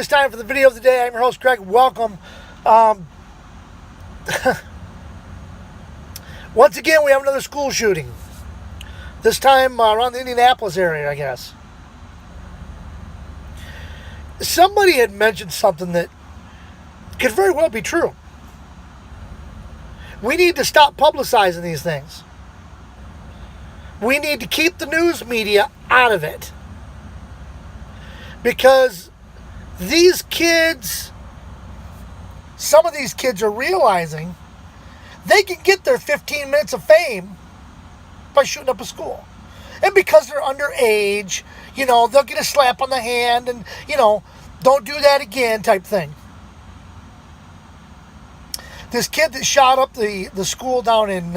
it's time for the video of the day. I'm your host, Greg. Welcome. Once again, we have another school shooting. This time around the Indianapolis area, I guess. Somebody had mentioned something that could very well be true. We need to stop publicizing these things. We need to keep the news media out of it. Because these kids, some of these kids are realizing they can get their 15 minutes of fame by shooting up a school. And because they're underage, they'll get a slap on the hand and, don't do that again type thing. This kid that shot up the school down in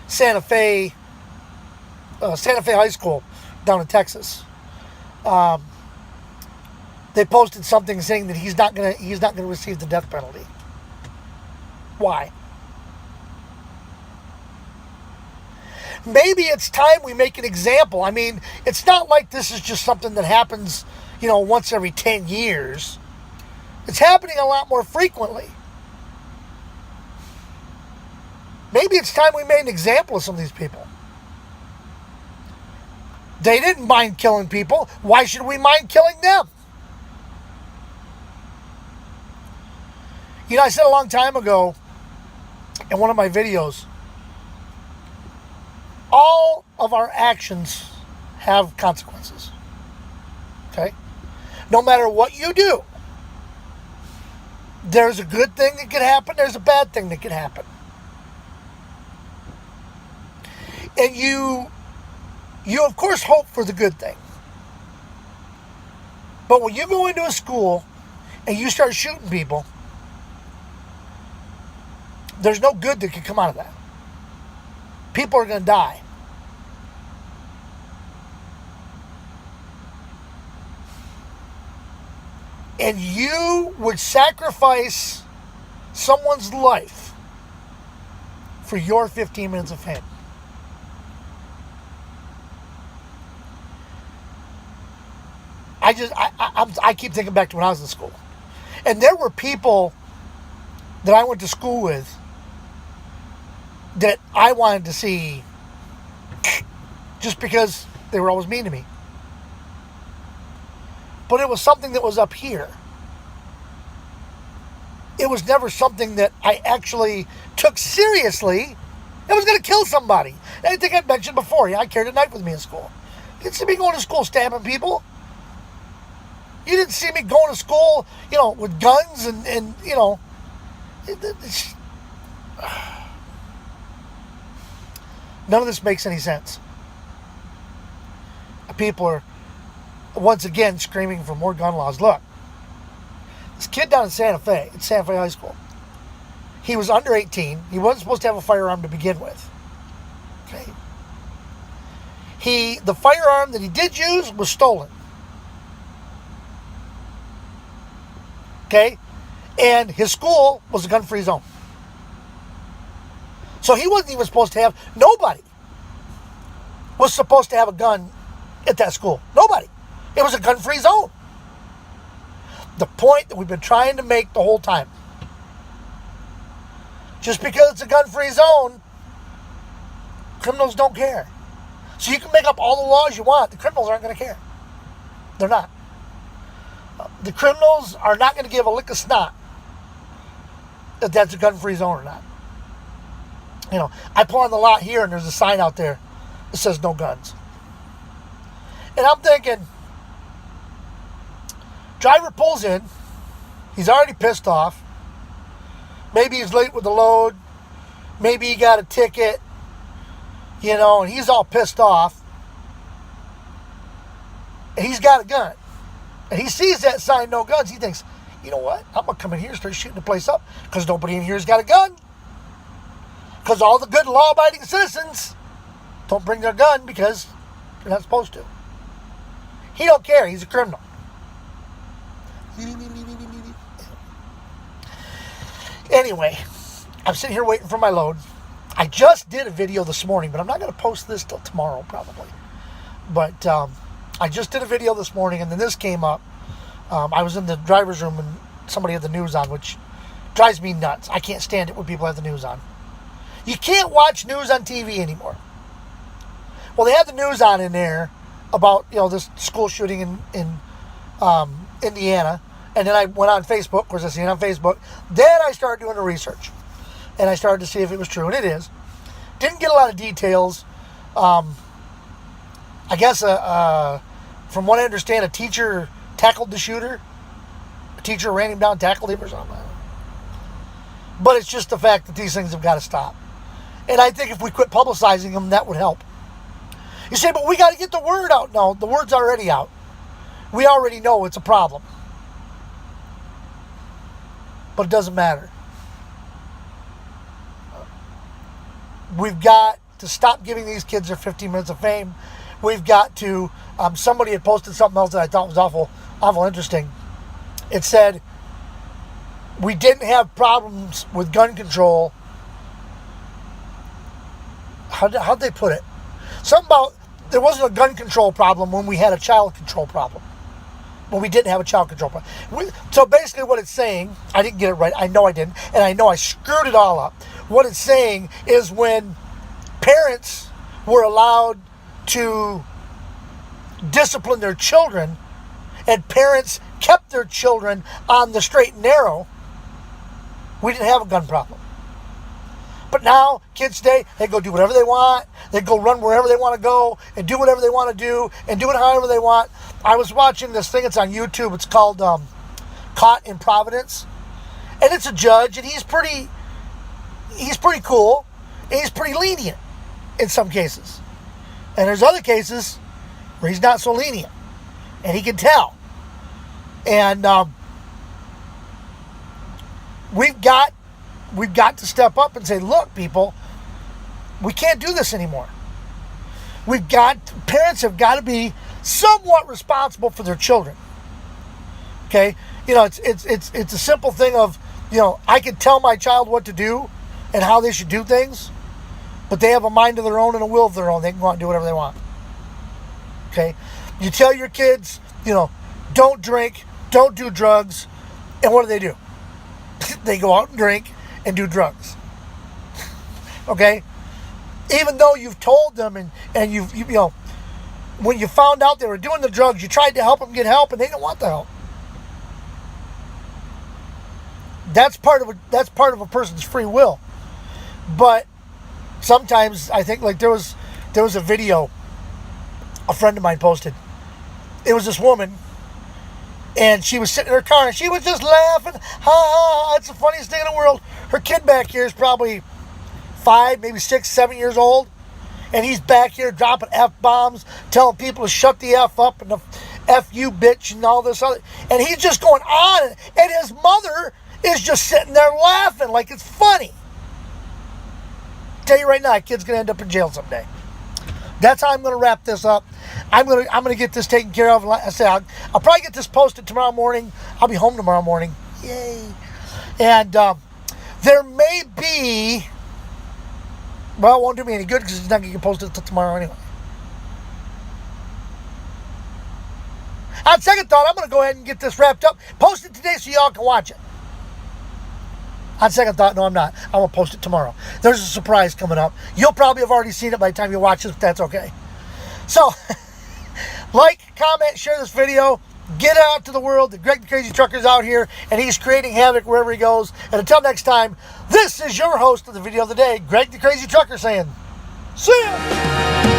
Santa Fe High School down in Texas. They posted something saying that he's not gonna receive the death penalty. Why? Maybe it's time we make an example. I mean, it's not like this is just something that happens, once every 10 years. It's happening a lot more frequently. Maybe it's time we made an example of some of these people. They didn't mind killing people. Why should we mind killing them? I said a long time ago in one of my videos, all of our actions have consequences. Okay? No matter what you do, there's a good thing that could happen, there's a bad thing that could happen. And you of course hope for the good thing. But when you go into a school and you start shooting people, there's no good that can come out of that. People are going to die. And you would sacrifice someone's life for your 15 minutes of fame. I keep thinking back to when I was in school. And there were people that I went to school with that I wanted to see just because they were always mean to me. But it was something that was up here. It was never something that I actually took seriously. It was going to kill somebody. I think I mentioned before, I carried a knife with me in school. You didn't see me going to school stabbing people. You didn't see me going to school, with guns and none of this makes any sense. People are, once again, screaming for more gun laws. Look, this kid down in Santa Fe, at Santa Fe High School, he was under 18. He wasn't supposed to have a firearm to begin with. Okay. The firearm that he did use was stolen. Okay? And his school was a gun-free zone. So he wasn't even supposed to have, nobody was supposed to have a gun at that school. Nobody. It was a gun-free zone. The point that we've been trying to make the whole time. Just because it's a gun-free zone, criminals don't care. So you can make up all the laws you want. The criminals aren't going to care. They're not. The criminals are not going to give a lick of snot if that's a gun-free zone or not. I pull on the lot here and there's a sign out there that says no guns. And I'm thinking, driver pulls in, he's already pissed off. Maybe he's late with the load. Maybe he got a ticket, and he's all pissed off. And he's got a gun. And he sees that sign, no guns. He thinks, you know what? I'm going to come in here and start shooting the place up because nobody in here has got a gun. Because all the good law-abiding citizens don't bring their gun because they're not supposed to. He don't care. He's a criminal. Anyway, I'm sitting here waiting for my load. I just did a video this morning, but I'm not going to post this till tomorrow probably. But I just did a video this morning, and then this came up I was in the driver's room and somebody had the news on, which drives me nuts. I can't stand it when people have the news on. You can't watch news on TV anymore. Well, they had the news on in there about, this school shooting in Indiana. And then I went on Facebook. Of course, I seen it on Facebook. Then I started doing the research. And I started to see if it was true. And it is. Didn't get a lot of details. I guess, from what I understand, a teacher tackled the shooter. A teacher ran him down, tackled him or something. But it's just the fact that these things have got to stop. And I think if we quit publicizing them, that would help. You say, but we got to get the word out. No, the word's already out. We already know it's a problem. But it doesn't matter. We've got to stop giving these kids their 15 minutes of fame. We've got to, somebody had posted something else that I thought was awful interesting. It said, we didn't have problems with gun control. How'd they put it? Something about, there wasn't a gun control problem when we had a child control problem. When we didn't have a child control problem. So basically what it's saying, I didn't get it right. I know I didn't. And I know I screwed it all up. What it's saying is when parents were allowed to discipline their children and parents kept their children on the straight and narrow, we didn't have a gun problem. But now, kids today, they go do whatever they want. They go run wherever they want to go and do whatever they want to do and do it however they want. I was watching this thing. It's on YouTube. It's called Caught in Providence. And it's a judge, and he's pretty cool. And he's pretty lenient in some cases. And there's other cases where he's not so lenient. And he can tell. And we've got to step up and say, look, people, we can't do this anymore. Parents have got to be somewhat responsible for their children. Okay? It's a simple thing of, I can tell my child what to do and how they should do things, but they have a mind of their own and a will of their own. They can go out and do whatever they want. Okay? You tell your kids, don't drink, don't do drugs, and what do? They go out and drink and do drugs. Okay? Even though you've told them and you've when you found out they were doing the drugs, you tried to help them get help and they didn't want the help. That's part of a person's free will. But sometimes I think, like, there was a video a friend of mine posted. It was this woman, and she was sitting in her car and she was just laughing. Ha ha, it's the funniest thing in the world. Her kid back here is probably 5, maybe 6, 7 years old. And he's back here dropping F-bombs, telling people to shut the F up and the F you bitch and all this other. And he's just going on. And his mother is just sitting there laughing like it's funny. Tell you right now, that kid's going to end up in jail someday. That's how I'm going to wrap this up. I'm going to get this taken care of. Like I said, I'll probably get this posted tomorrow morning. I'll be home tomorrow morning. Yay. And there may be... Well, it won't do me any good because it's not going to get posted until tomorrow anyway. On second thought, I'm going to go ahead and get this wrapped up. Post it today so y'all can watch it. On second thought, no, I'm not. I'm going to post it tomorrow. There's a surprise coming up. You'll probably have already seen it by the time you watch this, but that's okay. So, like, comment, share this video. Get out to the world. Greg the Crazy Trucker's out here, and he's creating havoc wherever he goes. And until next time, this is your host of the video of the day, Greg the Crazy Trucker, saying, see ya!